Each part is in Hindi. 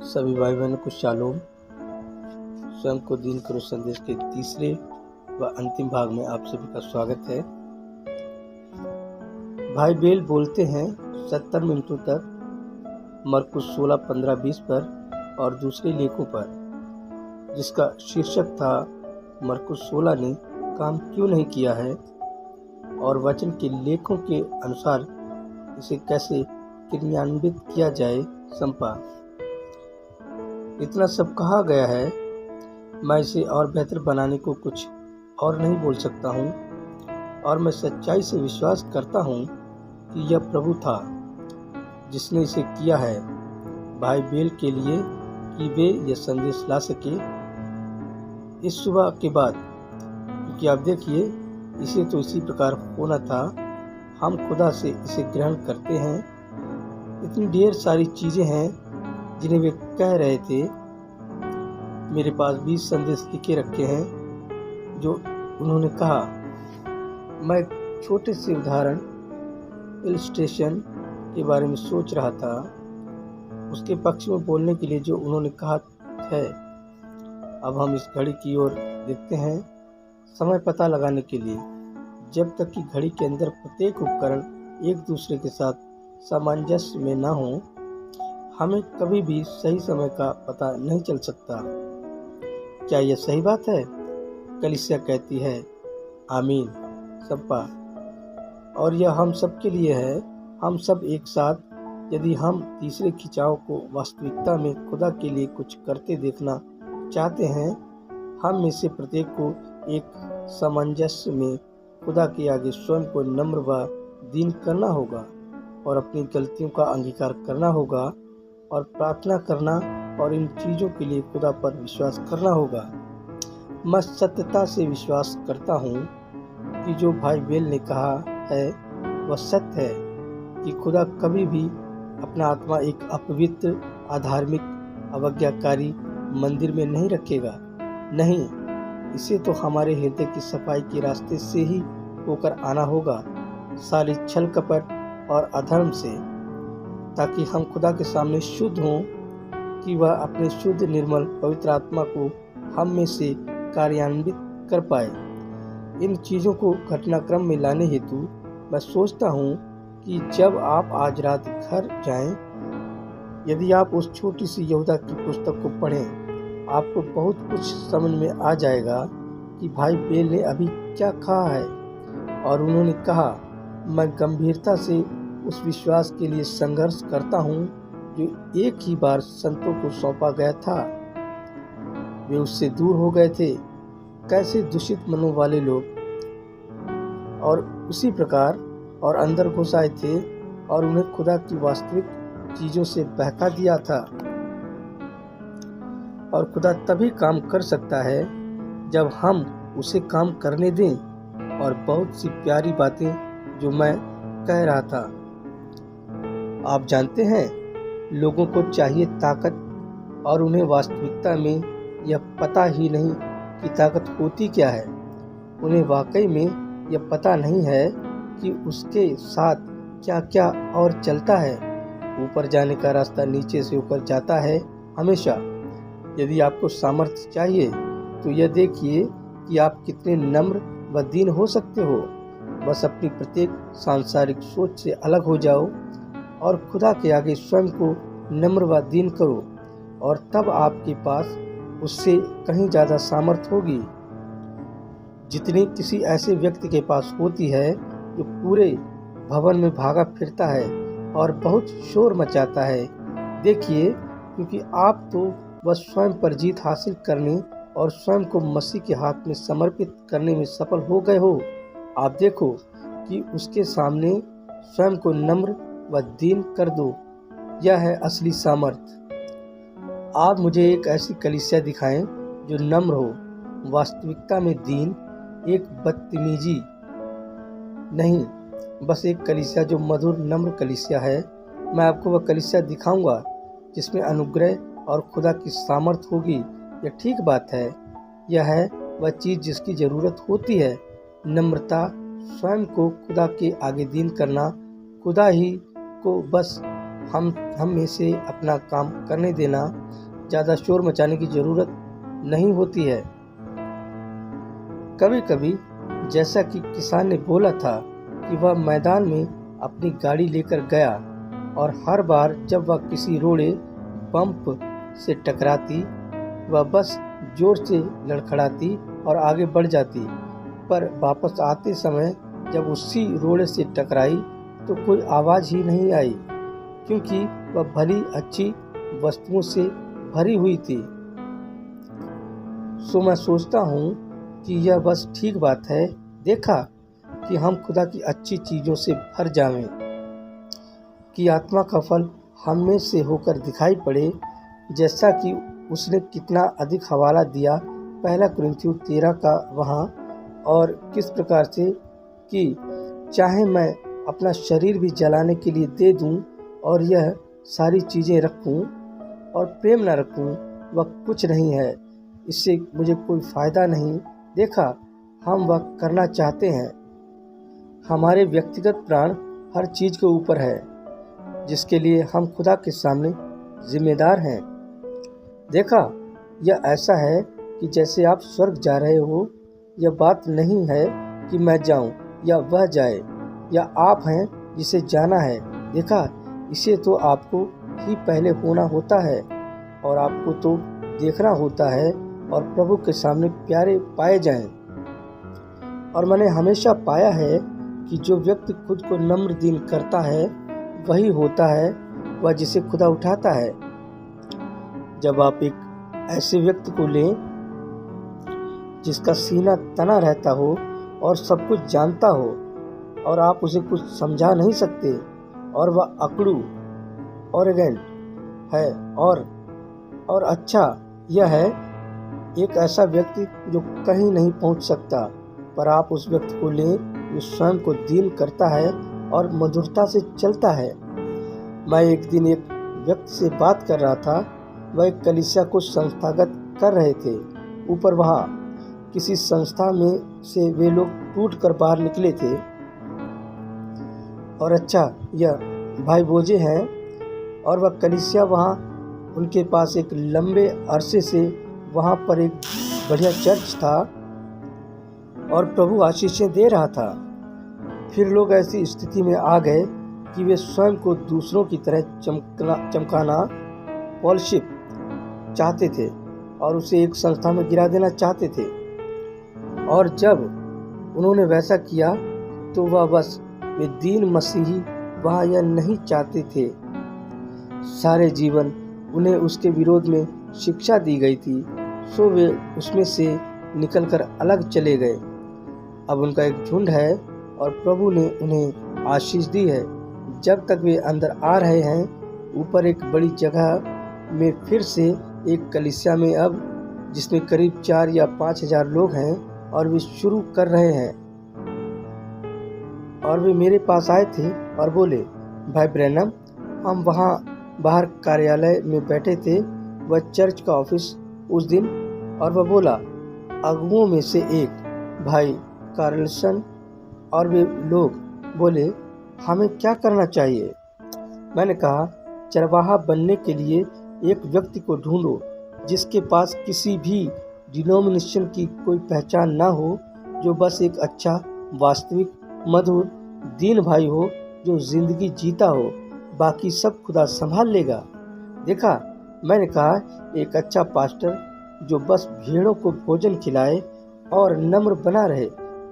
सभी भाई बहनों को शालोम। स्वयं को दीन करो संदेश के तीसरे व अंतिम भाग में आप सभी का स्वागत है। भाई बेल बोलते हैं 70 मिनटों तक मरकुस 16:15-20 पर और दूसरे लेखों पर, जिसका शीर्षक था मरकुस 16 ने काम क्यों नहीं किया है और वचन के लेखों के अनुसार इसे कैसे क्रियान्वित किया जाए। संपा इतना सब कहा गया है, मैं इसे और बेहतर बनाने को कुछ और नहीं बोल सकता हूँ, और मैं सच्चाई से विश्वास करता हूँ कि यह प्रभु था जिसने इसे किया है भाई बेल के लिए, कि वे यह संदेश ला सके इस सुबह के बाद। क्योंकि आप देखिए, इसे तो इसी प्रकार होना था। हम खुदा से इसे ग्रहण करते हैं। इतनी ढेर सारी चीज़ें हैं जिन्हें वे कह रहे थे। मेरे पास 20 संदेश लिखे रखे हैं जो उन्होंने कहा। मैं एक छोटे से उदाहरण इलस्ट्रेशन के बारे में सोच रहा था, उसके पक्ष में बोलने के लिए जो उन्होंने कहा है। अब हम इस घड़ी की ओर देखते हैं, समय पता लगाने के लिए। जब तक कि घड़ी के अंदर प्रत्येक उपकरण एक दूसरे के साथ सामंजस्य में न हो, हमें कभी भी सही समय का पता नहीं चल सकता। क्या यह सही बात है? कलीसिया कहती है आमीन। संपा और यह हम सब के लिए है। हम सब एक साथ, यदि हम तीसरे खिंचाव को वास्तविकता में खुदा के लिए कुछ करते देखना चाहते हैं, हम में से प्रत्येक को एक सामंजस्य में खुदा के आगे स्वयं को नम्र व दीन करना होगा और अपनी गलतियों का अंगीकार करना होगा और प्रार्थना करना और इन चीज़ों के लिए खुदा पर विश्वास करना होगा। मैं सत्यता से विश्वास करता हूँ कि जो भाई बेल ने कहा है वह सत्य है कि खुदा कभी भी अपना आत्मा एक अपवित्र, अधार्मिक, अवज्ञाकारी मंदिर में नहीं रखेगा। नहीं, इसे तो हमारे हृदय की सफाई के रास्ते से ही होकर आना होगा, सारी छल कपट और अधर्म से, ताकि हम खुदा के सामने शुद्ध हों, कि वह अपने शुद्ध निर्मल पवित्र आत्मा को हम में से कार्यान्वित कर पाए। इन चीज़ों को घटनाक्रम में लाने हेतु मैं सोचता हूँ कि जब आप आज रात घर जाएं, यदि आप उस छोटी सी यहूदा की पुस्तक को पढ़ें, आपको बहुत कुछ समझ में आ जाएगा कि भाई बेल ने अभी क्या कहा है। और उन्होंने कहा, मैं गंभीरता से उस विश्वास के लिए संघर्ष करता हूँ जो एक ही बार संतों को सौंपा गया था। वे उससे दूर हो गए थे, कैसे दूषित मनों वाले लोग, और उसी प्रकार और अंदर घुस आए थे और उन्हें खुदा की वास्तविक चीज़ों से बहका दिया था। और खुदा तभी काम कर सकता है जब हम उसे काम करने दें। और बहुत सी प्यारी बातें जो मैं कह रहा था, आप जानते हैं, लोगों को चाहिए ताकत, और उन्हें वास्तविकता में यह पता ही नहीं कि ताकत होती क्या है। उन्हें वाकई में यह पता नहीं है कि उसके साथ क्या क्या और चलता है। ऊपर जाने का रास्ता नीचे से ऊपर जाता है हमेशा। यदि आपको सामर्थ्य चाहिए तो यह देखिए कि आप कितने नम्र व दीन हो सकते हो। बस अपनी प्रत्येक सांसारिक सोच से अलग हो जाओ और खुदा के आगे स्वयं को नम्र व दीन करो, और तब आपके पास उससे कहीं ज़्यादा सामर्थ्य होगी, जितनी किसी ऐसे व्यक्ति के पास होती है जो पूरे भवन में भागा फिरता है और बहुत शोर मचाता है। देखिए, क्योंकि आप तो बस स्वयं पर जीत हासिल करने और स्वयं को मसीह के हाथ में समर्पित करने में सफल हो गए हो। आप देखो कि उसके सामने स्वयं को नम्र व दीन कर दो। यह है असली सामर्थ्य। आप मुझे एक ऐसी कलीसिया दिखाएं जो नम्र हो, वास्तविकता में दीन, एक बदतमीजी नहीं, बस एक कलीसिया जो मधुर नम्र कलीसिया है। मैं आपको वह कलीसिया दिखाऊंगा जिसमें अनुग्रह और खुदा की सामर्थ होगी। यह ठीक बात है। यह है वह चीज़ जिसकी ज़रूरत होती है, नम्रता, स्वयं को खुदा के आगे दीन करना, खुदा ही को बस हम में से अपना काम करने देना, ज़्यादा शोर मचाने की ज़रूरत नहीं होती है। कभी कभी जैसा कि किसान ने बोला था कि वह मैदान में अपनी गाड़ी लेकर गया और हर बार जब वह किसी रोड़े बम्प से टकराती वह बस जोर से लड़खड़ाती और आगे बढ़ जाती, पर वापस आते समय जब उसी रोड़े से टकराई तो कोई आवाज़ ही नहीं आई, क्योंकि वह भली अच्छी वस्तुओं से भरी हुई थी। सो मैं सोचता हूँ कि यह बस ठीक बात है। देखा कि हम खुदा की अच्छी चीज़ों से भर जावें, कि आत्मा का फल हम में से होकर दिखाई पड़े, जैसा कि उसने कितना अधिक हवाला दिया 1 कुरिन्थियों 13 का वहाँ, और किस प्रकार से कि चाहे मैं अपना शरीर भी जलाने के लिए दे दूं और यह सारी चीज़ें रखूं और प्रेम न रखूं, वह कुछ नहीं है, इससे मुझे कोई फ़ायदा नहीं। देखा हम वह करना चाहते हैं। हमारे व्यक्तिगत प्राण हर चीज़ के ऊपर है, जिसके लिए हम खुदा के सामने जिम्मेदार हैं। देखा यह ऐसा है कि जैसे आप स्वर्ग जा रहे हो। यह बात नहीं है कि मैं जाऊं या वह जाए या आप हैं जिसे जाना है। देखा इसे तो आपको ही पहले होना होता है और आपको तो देखना होता है और प्रभु के सामने प्यारे पाए जाएं। और मैंने हमेशा पाया है कि जो व्यक्ति खुद को नम्र दीन करता है वही होता है वह जिसे खुदा उठाता है। जब आप एक ऐसे व्यक्ति को लें जिसका सीना तना रहता हो और सब कुछ जानता हो और आप उसे कुछ समझा नहीं सकते और वह अकड़ू ऑरेगेंट है और अच्छा यह है एक ऐसा व्यक्ति जो कहीं नहीं पहुंच सकता, पर आप उस व्यक्ति को लें जो स्वयं को दीन करता है और मधुरता से चलता है। मैं एक दिन एक व्यक्ति से बात कर रहा था। वह एक कलीसिया को संस्थागत कर रहे थे। ऊपर वहाँ किसी संस्था में से वे लोग टूट कर बाहर निकले थे और अच्छा यह भाई बोझे हैं और वह कलीसिया वहाँ उनके पास एक लंबे अरसे से वहाँ पर एक बढ़िया चर्च था और प्रभु आशीषें दे रहा था। फिर लोग ऐसी स्थिति में आ गए कि वे स्वयं को दूसरों की तरह चमकाना पॉलिशिप चाहते थे और उसे एक संस्था में गिरा देना चाहते थे। और जब उन्होंने वैसा किया तो वह बस वे दीन मसीही वहाँ यह नहीं चाहते थे। सारे जीवन उन्हें उसके विरोध में शिक्षा दी गई थी, सो वे उसमें से निकलकर अलग चले गए। अब उनका एक झुंड है और प्रभु ने उन्हें आशीष दी है। जब तक वे अंदर आ रहे हैं, ऊपर एक बड़ी जगह में फिर से एक कलीसिया में अब जिसमें करीब 4 या 5 हजार लोग हैं और वे शुरू कर रहे हैं। और वे मेरे पास आए थे और बोले, भाई ब्रैनम, हम वहाँ बाहर कार्यालय में बैठे थे, वह चर्च का ऑफिस उस दिन, और वह बोला, अगुओं में से एक भाई कार्लसन और वे लोग बोले, हमें क्या करना चाहिए? मैंने कहा, चरवाहा बनने के लिए एक व्यक्ति को ढूंढो जिसके पास किसी भी डिनोमिनेशन की कोई पहचान ना हो, जो बस एक अच्छा वास्तविक मधुर दीन भाई हो जो जिंदगी जीता हो, बाकी सब खुदा संभाल लेगा। देखा, मैंने कहा, एक अच्छा पास्टर जो बस भेड़ों को भोजन खिलाए और नम्र बना रहे,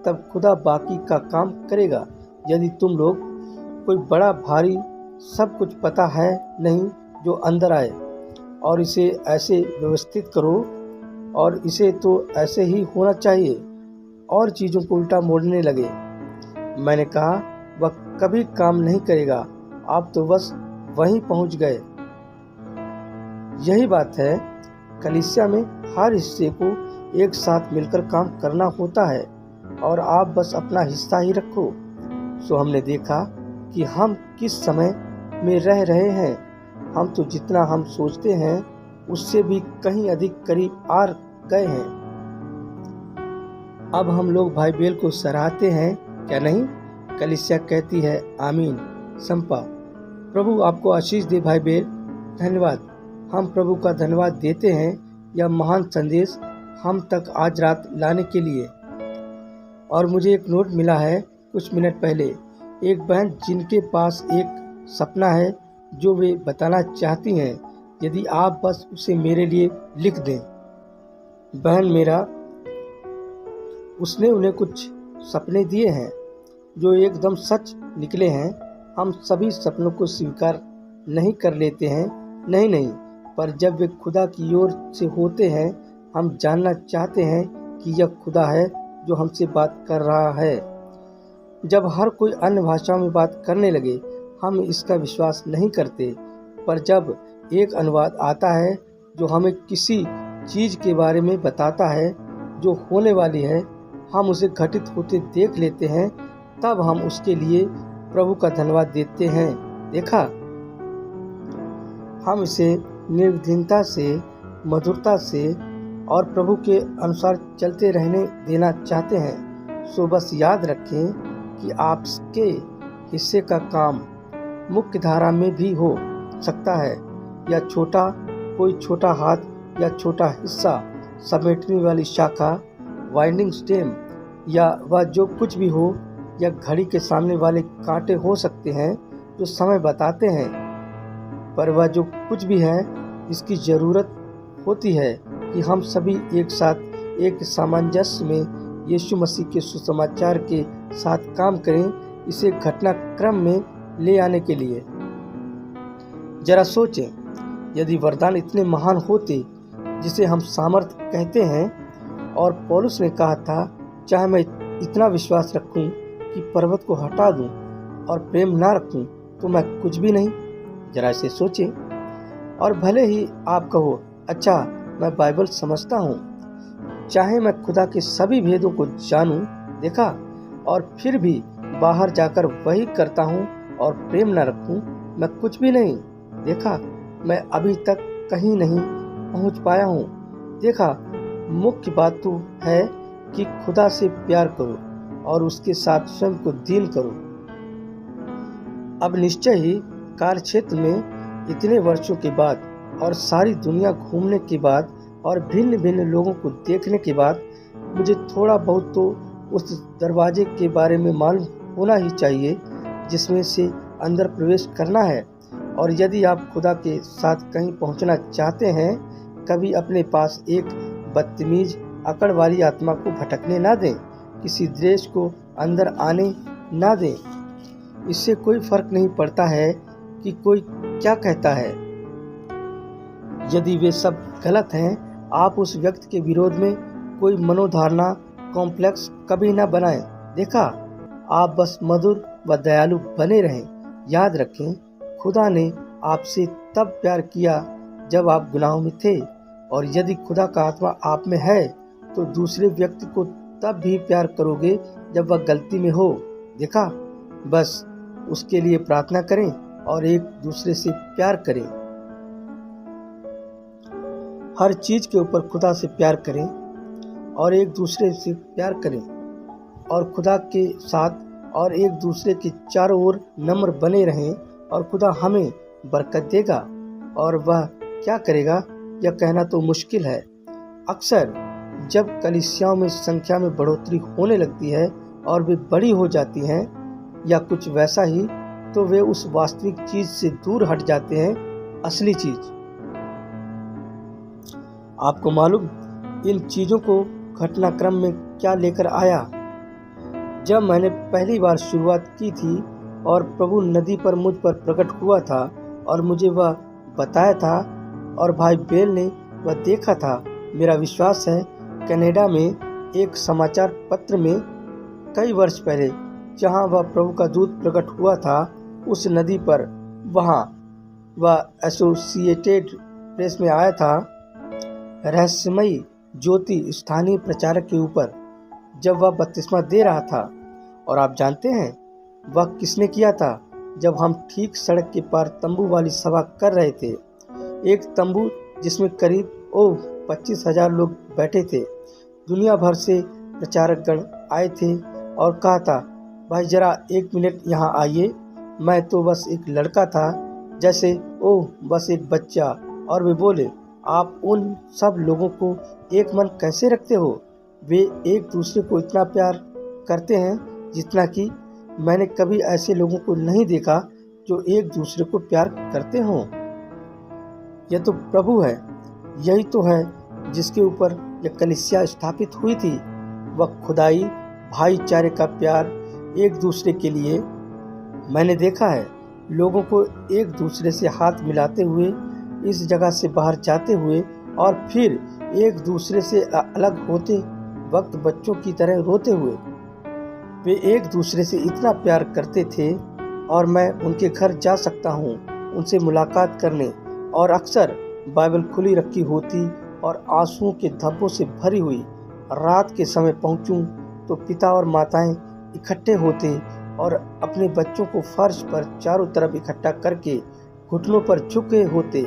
तब खुदा बाकी का काम करेगा। यदि तुम लोग कोई बड़ा भारी सब कुछ पता है नहीं जो अंदर आए और इसे ऐसे व्यवस्थित करो और इसे तो ऐसे ही होना चाहिए और चीज़ों को उल्टा मोड़ने लगे, मैंने कहा, वह कभी काम नहीं करेगा। आप तो बस वहीं पहुंच गए। यही बात है, कलीसिया में हर हिस्से को एक साथ मिलकर काम करना होता है और आप बस अपना हिस्सा ही रखो। सो हमने देखा कि हम किस समय में रह रहे हैं। हम तो जितना हम सोचते हैं उससे भी कहीं अधिक करीब आ गए हैं। अब हम लोग भाई बेल को सराहते हैं, क्या नहीं? कलीसिया कहती है, आमीन। संपा। प्रभु आपको आशीष दे भाई बेल। धन्यवाद। हम प्रभु का धन्यवाद देते हैं यह महान संदेश हम तक आज रात लाने के लिए। और मुझे एक नोट मिला है कुछ मिनट पहले, एक बहन जिनके पास एक सपना है जो वे बताना चाहती हैं, यदि आप बस उसे मेरे लिए लिख दें। बहन मेरा, उसने उन्हें कुछ सपने दिए हैं जो एकदम सच निकले हैं। हम सभी सपनों को स्वीकार नहीं कर लेते हैं, नहीं, पर जब वे खुदा की ओर से होते हैं, हम जानना चाहते हैं कि यह खुदा है जो हमसे बात कर रहा है। जब हर कोई अन्य भाषाओं में बात करने लगे, हम इसका विश्वास नहीं करते, पर जब एक अनुवाद आता है जो हमें किसी चीज़ के बारे में बताता है जो होने वाली है, हम उसे घटित होते देख लेते हैं, तब हम उसके लिए प्रभु का धन्यवाद देते हैं। देखा, हम इसे निर्विघ्नता से, मधुरता से और प्रभु के अनुसार चलते रहने देना चाहते हैं। सो बस याद रखें कि आपके हिस्से का काम मुख्य धारा में भी हो सकता है, या कोई छोटा हाथ या छोटा हिस्सा, समेटने वाली शाखा, वाइंडिंग स्टेम, या वह जो कुछ भी हो, या घड़ी के सामने वाले कांटे हो सकते हैं जो समय बताते हैं। पर वह जो कुछ भी है, इसकी ज़रूरत होती है कि हम सभी एक साथ एक सामंजस्य में यीशु मसीह के सुसमाचार के साथ काम करें, इसे घटनाक्रम में ले आने के लिए। जरा सोचें, यदि वरदान इतने महान होते जिसे हम सामर्थ्य कहते हैं, और पौलुस ने कहा था, चाहे मैं इतना विश्वास रखूं कि पर्वत को हटा दूं और प्रेम ना रखूं तो मैं कुछ भी नहीं। जरा इसे सोचें। और भले ही आप कहो, अच्छा मैं बाइबल समझता हूँ, चाहे मैं खुदा के सभी भेदों को जानूं, देखा, और फिर भी बाहर जाकर वही करता हूँ और प्रेम न रखूं, मैं कुछ भी नहीं। देखा, मैं अभी तक कहीं नहीं पहुँच पाया हूँ। देखा, मुख्य बात तो है कि खुदा से प्यार करो और उसके साथ स्वयं को दीन करो। अब निश्चय ही कार्यक्षेत्र में इतने वर्षों के बाद और सारी दुनिया घूमने के बाद और भिन्न भिन्न लोगों को देखने के बाद मुझे थोड़ा बहुत तो उस दरवाजे के बारे में मालूम होना ही चाहिए जिसमें से अंदर प्रवेश करना है। और यदि आप खुदा के साथ कहीं पहुंचना चाहते हैं, कभी अपने पास एक बदतमीज अकड़ वाली आत्मा को भटकने ना दें, किसी द्वेष को अंदर आने ना दें। इससे कोई फर्क नहीं पड़ता है कि कोई क्या कहता है। यदि वे सब गलत हैं, आप उस व्यक्ति के विरोध में कोई मनोधारणा कॉम्प्लेक्स कभी ना बनाएं। देखा, आप बस मधुर व दयालु बने रहें। याद रखें, खुदा ने आपसे तब प्यार किया जब आप गुनाहों में थे, और यदि खुदा का आत्मा आप में है तो दूसरे व्यक्ति को तब भी प्यार करोगे जब वह गलती में हो। देखा, बस उसके लिए प्रार्थना करें और एक दूसरे से प्यार करें। हर चीज के ऊपर खुदा से प्यार करें और एक दूसरे से प्यार करें, और खुदा के साथ और एक दूसरे के चारों ओर नम्र बने रहें, और खुदा हमें बरकत देगा। और वह क्या करेगा यह कहना तो मुश्किल है। अक्सर जब कलीसियाओं में संख्या में बढ़ोतरी होने लगती है और वे बड़ी हो जाती हैं या कुछ वैसा ही, तो वे उस वास्तविक चीज से दूर हट जाते हैं, असली चीज। आपको मालूम इन चीजों को घटनाक्रम में क्या लेकर आया? जब मैंने पहली बार शुरुआत की थी और प्रभु नदी पर मुझ पर प्रकट हुआ था और मुझे वह बताया था और भाई बेल ने वह देखा था, मेरा विश्वास है कनाडा में एक समाचार पत्र में कई वर्ष पहले, जहां वह प्रभु का दूत प्रकट हुआ था उस नदी पर, वहां वह एसोसिएटेड प्रेस में आया था, रहस्यमयी ज्योति स्थानीय प्रचारक के ऊपर, जब वह बपतिस्मा दे रहा था। और आप जानते हैं वह किसने किया था? जब हम ठीक सड़क के पार तंबू वाली सभा कर रहे थे, एक तंबू जिसमें करीब 25,000 लोग बैठे थे। दुनिया भर से प्रचारकगण आए थे और कहा था, भाई जरा 1 मिनट यहाँ आइए। मैं तो बस एक लड़का था, जैसे ओह बस एक बच्चा। और वे बोले, आप उन सब लोगों को एक मन कैसे रखते हो? वे एक दूसरे को इतना प्यार करते हैं जितना कि मैंने कभी ऐसे लोगों को नहीं देखा जो एक दूसरे को प्यार करते हों। यह तो प्रभु है, यही तो है जिसके ऊपर यह कलीसिया स्थापित हुई थी। वह खुदाई, भाईचारे का प्यार एक दूसरे के लिए। मैंने देखा है लोगों को एक दूसरे से हाथ मिलाते हुए इस जगह से बाहर जाते हुए और फिर एक दूसरे से अलग होते वक्त बच्चों की तरह रोते हुए। वे एक दूसरे से इतना प्यार करते थे और मैं उनके घर जा सकता हूँ उनसे मुलाकात करने, और अक्सर बाइबल खुली रखी होती और आंसुओं के धब्बों से भरी हुई रात के समय पहुँचूँ तो पिता और माताएं इकट्ठे होते और अपने बच्चों को फर्श पर चारों तरफ इकट्ठा करके घुटनों पर झुके होते।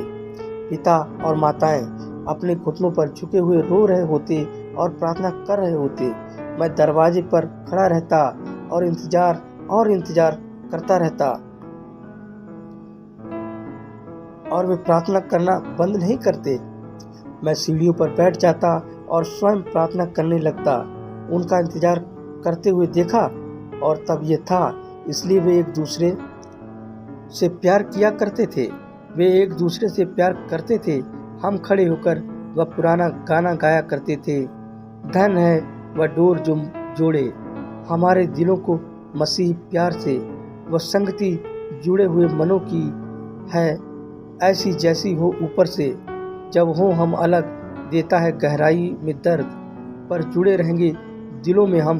पिता और माताएं अपने घुटनों पर झुके हुए रो रहे होते और प्रार्थना कर रहे होते। मैं दरवाजे पर खड़ा रहता और इंतजार करता रहता, और वे प्रार्थना करना बंद नहीं करते। मैं सीढ़ियों पर बैठ जाता और स्वयं प्रार्थना करने लगता। उनका इंतजार करते हुए देखा, और तब ये था, इसलिए वे एक दूसरे से प्यार किया करते थे। वे एक दूसरे से प्यार करते थे। हम खड़े होकर वह पुराना गाना गाया करते थे, धन है वह डोर जो जोड़े हमारे दिलों को मसीह प्यार से। वह संगति जुड़े हुए मनों की है, ऐसी जैसी हो ऊपर से। जब हो हम अलग, देता है गहराई में दर्द, पर जुड़े रहेंगे दिलों में हम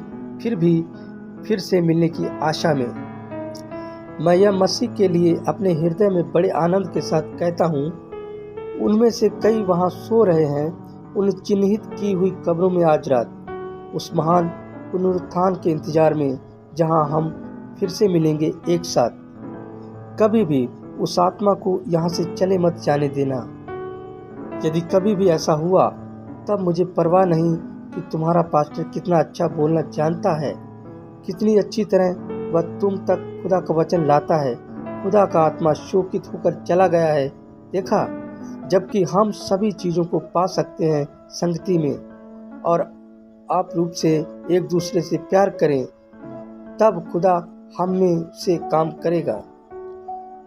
फिर से मिलने की आशा में। मैं यह मसीह के लिए अपने हृदय में बड़े आनंद के साथ कहता हूँ। उनमें से कई वहाँ सो रहे हैं उन चिन्हित की हुई कब्रों में आज रात, उस महान पुनरुत्थान के इंतजार में जहाँ हम फिर से मिलेंगे एक साथ। कभी भी उस आत्मा को यहाँ से चले मत जाने देना। यदि कभी भी ऐसा हुआ तब मुझे परवाह नहीं कि तुम्हारा पास्टर कितना अच्छा बोलना जानता है, कितनी अच्छी तरह वह तुम तक खुदा का वचन लाता है। खुदा का आत्मा शोकित होकर चला गया है, देखा, जबकि हम सभी चीज़ों को पा सकते हैं संगति में, और आप रूप से एक दूसरे से प्यार करें, तब खुदा हम में से काम करेगा।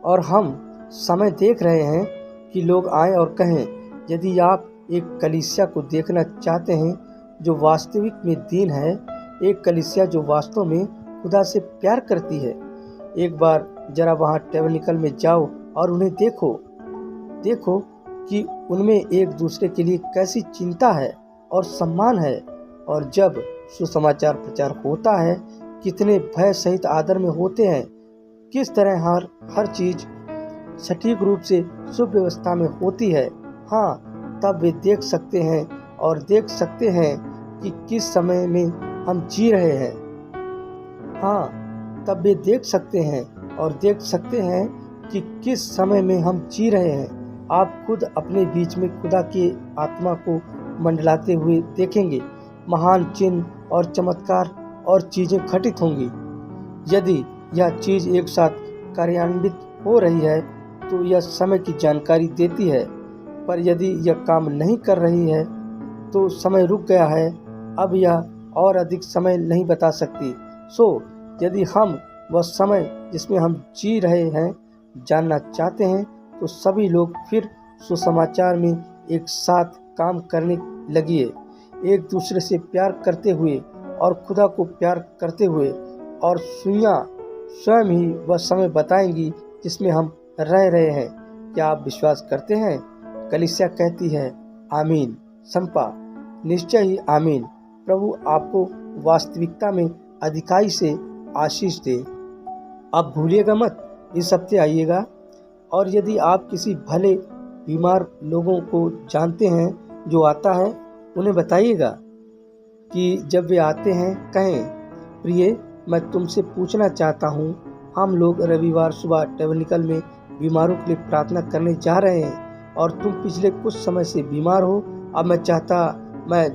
और हम समय देख रहे हैं कि लोग आएं और कहें, यदि आप एक कलीसिया को देखना चाहते हैं जो वास्तविक में दीन है, एक कलीसिया जो वास्तव में खुदा से प्यार करती है, एक बार जरा वहाँ टेबरनेकल में जाओ और उन्हें देखो कि उनमें एक दूसरे के लिए कैसी चिंता है और सम्मान है। और जब सुसमाचार प्रचार होता है, कितने भय सहित आदर में होते हैं, किस तरह हर चीज सटीक रूप से सुव्यवस्था में होती है। हाँ, तब वे देख सकते हैं कि किस समय में हम जी रहे हैं। हाँ, तब वे देख सकते हैं कि किस समय में हम जी रहे हैं। आप खुद अपने बीच में खुदा के आत्मा को मंडलाते हुए देखेंगे। महान चिन्ह और चमत्कार और चीज़ें घटित होंगी। यदि यह चीज़ एक साथ कार्यान्वित हो रही है तो यह समय की जानकारी देती है, पर यदि यह काम नहीं कर रही है तो समय रुक गया है। अब यह और अधिक समय नहीं बता सकती। सो यदि हम वह समय जिसमें हम जी रहे हैं जानना चाहते हैं तो सभी लोग फिर सुसमाचार में एक साथ काम करने लगिए, एक दूसरे से प्यार करते हुए और खुदा को प्यार करते हुए, और सुइयाँ स्वयं ही वह समय बताएंगी जिसमें हम रह रहे हैं। क्या आप विश्वास करते हैं? कलीसिया कहती है आमीन। संपा, निश्चय ही आमीन। प्रभु आपको वास्तविकता में अधिकाई से आशीष दे। आप भूलिएगा मत, इस हफ्ते आइएगा। और यदि आप किसी भले बीमार लोगों को जानते हैं जो आता है, उन्हें बताइएगा कि जब वे आते हैं कहें, प्रिय, मैं तुमसे पूछना चाहता हूँ, हम लोग रविवार सुबह टेबरनेकल में बीमारों के लिए प्रार्थना करने जा रहे हैं और तुम पिछले कुछ समय से बीमार हो। अब मैं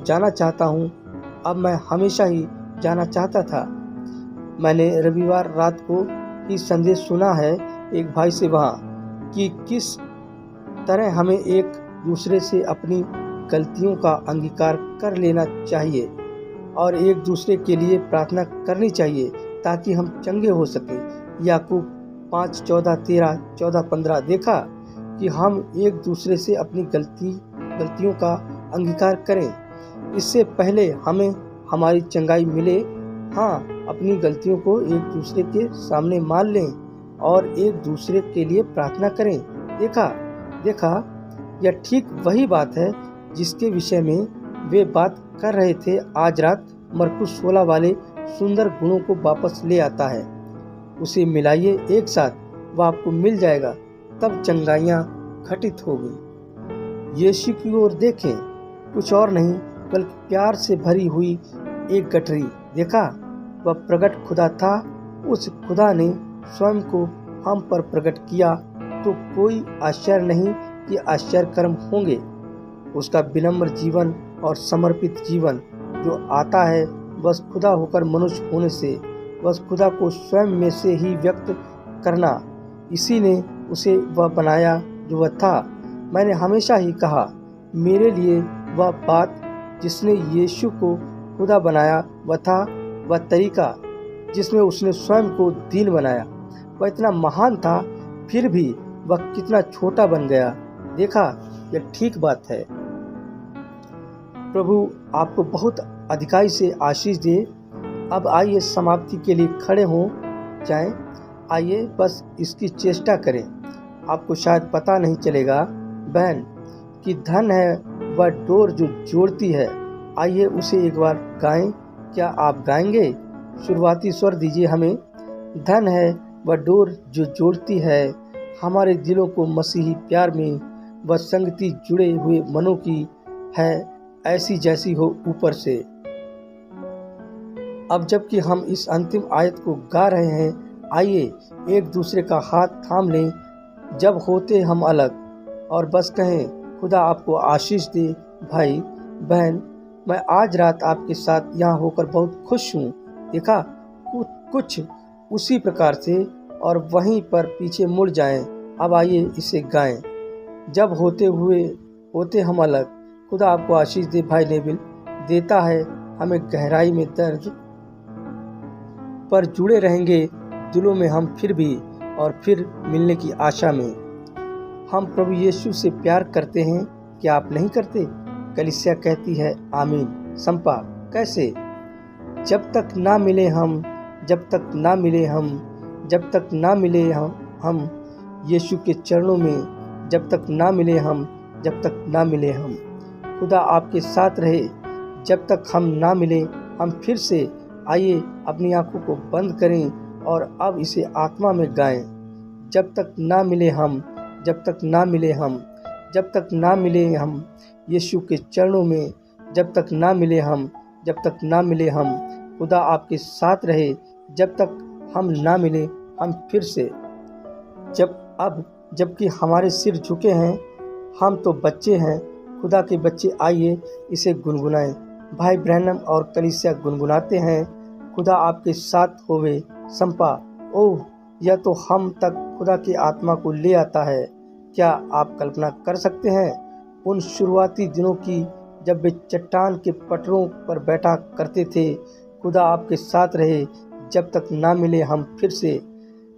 जाना चाहता हूँ। अब मैं हमेशा ही जाना चाहता था। मैंने रविवार रात को ही संदेश सुना है एक भाई से वहाँ, कि किस तरह हमें एक दूसरे से अपनी गलतियों का अंगीकार कर लेना चाहिए और एक दूसरे के लिए प्रार्थना करनी चाहिए ताकि हम चंगे हो सकें। याकूब 5:14-13, 14-15 देखा कि हम एक दूसरे से अपनी गलतियों का अंगीकार करें। इससे पहले हमें हमारी चंगाई मिले, अपनी गलतियों को एक दूसरे के सामने मान लें और एक दूसरे के लिए प्रार्थना करें। देखा यह ठीक वही बात है जिसके विषय में वे बात कर रहे थे। आज रात मरकुस 16 वाले सुंदर गुणों को वापस ले आता है। उसे मिलाइए एक साथ, वह आपको मिल जाएगा, तब चंगाइयाँ घटित होगी। यीशु की ओर देखें, कुछ और नहीं बल्कि प्यार से भरी हुई एक गठरी। देखा, वह प्रगट खुदा था। उस खुदा ने स्वयं को हम पर प्रकट किया, तो कोई आश्चर्य नहीं कि आश्चर्य कर्म होंगे। उसका विनम्र जीवन और समर्पित जीवन जो आता है बस खुदा होकर मनुष्य होने से, बस खुदा को स्वयं में से ही व्यक्त करना, इसी ने उसे वह बनाया जो वह था। मैंने हमेशा ही कहा, मेरे लिए वह बात जिसने यीशु को खुदा बनाया वह था वह तरीका जिसमें उसने स्वयं को दीन बनाया। वह इतना महान था, फिर भी वह कितना छोटा बन गया। देखा, यह ठीक बात है। प्रभु आपको बहुत अधिकाई से आशीष दे। अब आइए समाप्ति के लिए खड़े हो जाएं। आइए बस इसकी चेष्टा करें। आपको शायद पता नहीं चलेगा बहन कि धन है वह डोर जो जोड़ती है। आइए उसे एक बार गाएं। क्या आप गाएंगे? शुरुआती स्वर दीजिए हमें। धन है वह डोर जो जोड़ती है हमारे दिलों को मसीही प्यार में, वह संगति जुड़े हुए मनों की है, ऐसी जैसी हो ऊपर से। अब जबकि हम इस अंतिम आयत को गा रहे हैं, आइए एक दूसरे का हाथ थाम लें जब होते हम अलग, और बस कहें, खुदा आपको आशीष दे। भाई बहन, मैं आज रात आपके साथ यहाँ होकर बहुत खुश हूँ। देखा, कुछ उसी प्रकार से और वहीं पर पीछे मुड़ जाएं। अब आइए इसे गाएं। जब होते हम अलग, खुदा आपको आशीष दे। भाई नेविल देता है हमें गहराई में दर्द, पर जुड़े रहेंगे दिलों में हम फिर भी, और फिर मिलने की आशा में। हम प्रभु यीशु से प्यार करते हैं, क्या आप नहीं करते? कलीसिया कहती है आमीन। संपा कैसे? जब तक ना मिले हम, जब तक ना मिले हम, जब तक ना मिले हम यीशु के चरणों में, जब तक ना मिले हम, जब तक ना मिले हम। खुदा आपके साथ रहे जब तक हम ना मिले हम फिर से। आइए अपनी आंखों को बंद करें और अब इसे आत्मा में गाएं। जब तक ना मिले हम, जब तक ना मिले हम, जब तक ना मिले हम यीशु के चरणों में, जब तक ना मिले हम, जब तक ना मिले हम। खुदा आपके साथ रहे जब तक हम ना मिले हम फिर से। जबकि हमारे सिर झुके हैं, हम तो बच्चे हैं, खुदा के बच्चे। आइए इसे गुनगुनाएं। भाई ब्रैनम और कलीसिया गुनगुनाते हैं, खुदा आपके साथ होवे। संपा, ओह यह तो हम तक खुदा की आत्मा को ले आता है। क्या आप कल्पना कर सकते हैं उन शुरुआती दिनों की जब वे चट्टान के पटरों पर बैठा करते थे? खुदा आपके साथ रहे जब तक ना मिले हम फिर से।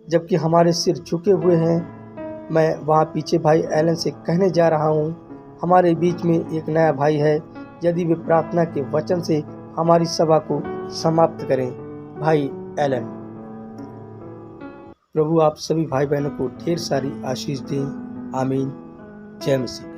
जबकि हमारे सिर झुके हुए हैं, मैं वहाँ पीछे भाई एलन से कहने जा रहा हूँ, हमारे बीच में एक नया भाई है। यदि वे प्रार्थना के वचन से हमारी सभा को समाप्त करें। भाई एलन। प्रभु आप सभी भाई बहनों को ढेर सारी आशीष दें। आमीन। जय मसीह।